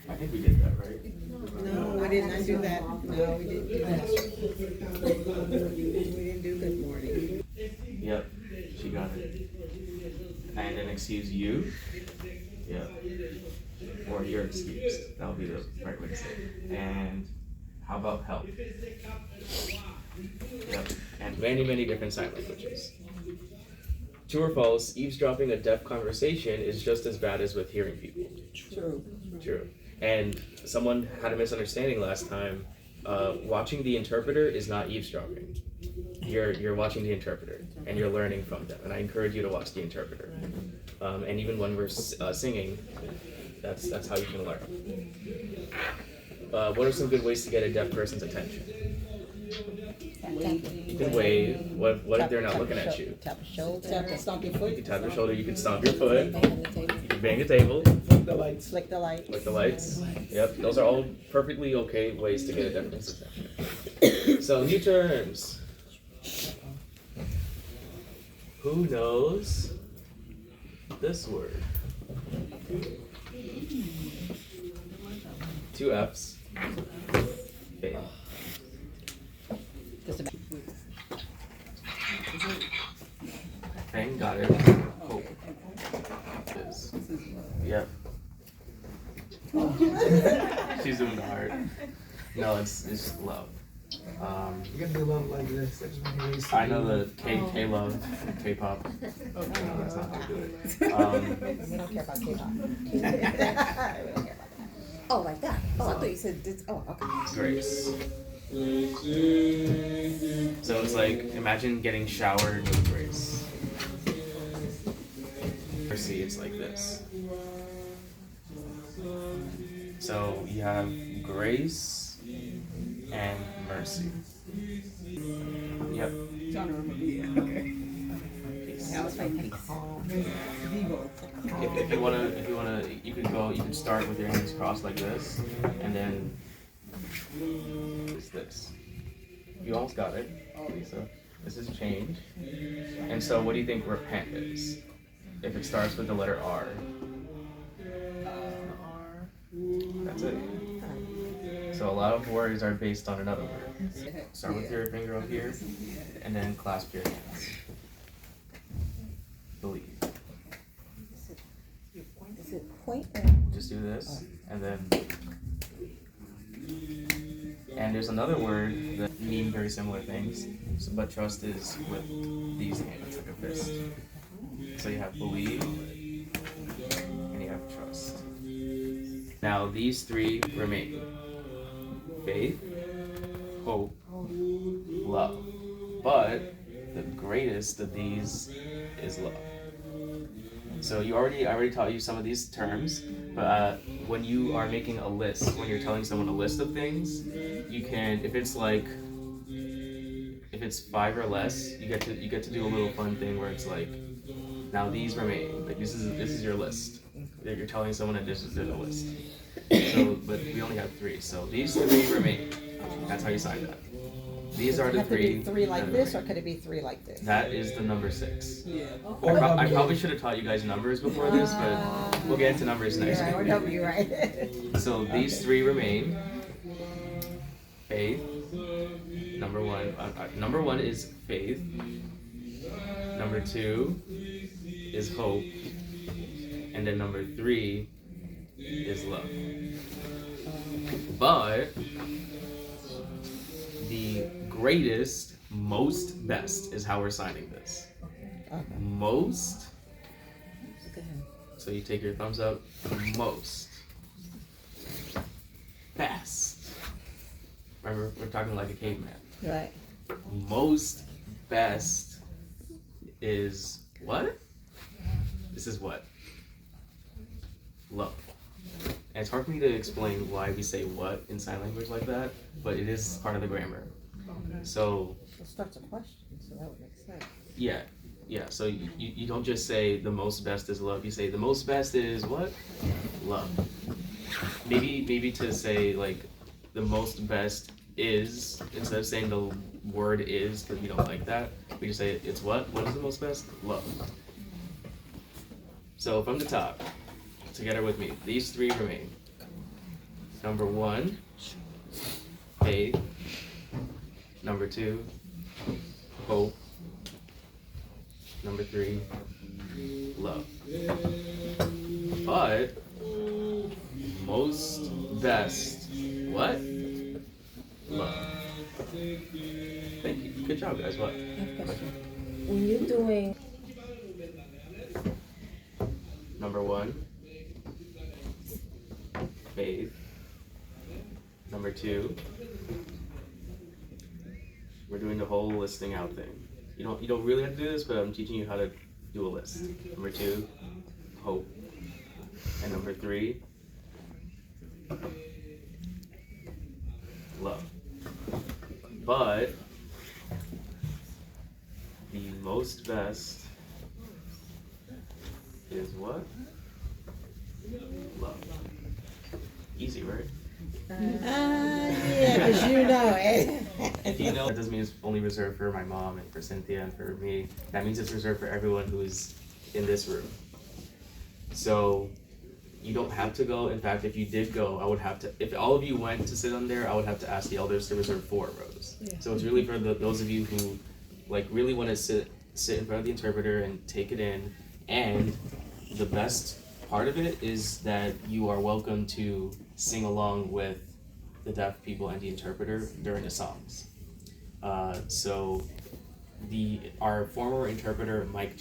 I think we did that, right? No, we did not do that. No, we didn't do that. We didn't do good morning. Yep, she got it. And then excuse you. Yep. Or you're excused. That'll be the right way to say it. And how about help? Yep. And many, many different sign languages. True or false, eavesdropping a deaf conversation is just as bad as with hearing people. True. True. And someone had a misunderstanding last time. Watching the interpreter is not eavesdropping. You're watching the interpreter and you're learning from them. And I encourage you to watch the interpreter. And even when we're singing, that's how you can learn. What are some good ways to get a deaf person's attention? You can wave. What if they're not looking at you? Tap a shoulder. Tap and stomp your You foot. can tap your shoulder. You can stomp your foot. You can bang the table. Flick the lights. Flick the lights. Like the lights. Yep, those are all perfectly okay ways to get a deaf person's attention. So new terms. Who knows this word? 2 F's. Faith. Bang, got it. Hope. Is. Yep. She's doing the heart. No, it's just love. You gotta do love like this. I know the K love, K-pop. No, that's not how to do it. We don't care about K-pop. We don't care about that. Oh, like that? Oh, I thought you said this. Oh, okay. Grace. So it's like, imagine getting showered with grace. Mercy, it's like this. So you have grace and mercy. Yep. Peace. That was my peace. If you wanna, you can start with your hands crossed like this, and then it's this. You almost got it, Lisa. This is change. And so, what do you think repent is? If it starts with the letter R. That's it. So a lot of words are based on another word. Start with your finger up here, and then clasp your hands. Believe. Is it point or? Just do this, and then. And there's another word that mean very similar things, but trust is with these hands, like a fist. So you have believe, and you have trust. Now these 3 remain. Faith, hope, love. But the greatest of these is love. So I already taught you some of these terms, but when you are making a list, when you're telling someone a list of things, you can, if it's 5 or less, you get to do a little fun thing where it's like, now these remain. Like this is your list. You're telling someone that there's a list. So, but we only have 3, so these 3 remain. That's how you sign that. These are the 3. Could it be 3 like this, or could it be 3 like this? That is the number 6. Yeah. I probably should have taught you guys numbers before this, but we'll get into numbers next Right, or week. W, right? So these 3 remain. Faith. Number 1. Number 1 is faith. Number 2 is hope. And then number 3 is love. But the greatest, most, best is how we're signing this. Okay. Most. So you take your thumbs up. Most. Best. Remember, we're talking like a caveman. Right. Most best is what? This is what? Love. And it's hard for me to explain why we say what in sign language like that, but it is part of the grammar. So It starts a question, so that would make sense. yeah. So you don't just say the most best is love. You say the most best is what? Love. Maybe to say like the most best is, instead of saying the word is, because we don't like that, we just say it's what? What is the most best? Love. So from the top, together with me, these 3 remain. Number 1, faith. Number 2, hope. Number 3, love. But most best, what? Love. Thank you. Good job, guys. What? I have a question. When you're doing, Number 1, faith. Number 2, we're doing the whole listing out thing. You don't really have to do this, but I'm teaching you how to do a list. Number 2, hope. And number 3, love. But the most best is what? Love. Easy, right? Yeah, because you know it. If you know, that doesn't mean it's only reserved for my mom and for Cynthia and for me. That means it's reserved for everyone who's in this room. So you don't have to go. In fact, if you did go, I would have to, if all of you went to sit on there, I would have to ask the elders to reserve 4 rows. Yeah. So it's really for those of you who like really want to sit in front of the interpreter and take it in. And the best part of it is that you are welcome to sing along with the deaf people and the interpreter during the songs. So our former interpreter, Mike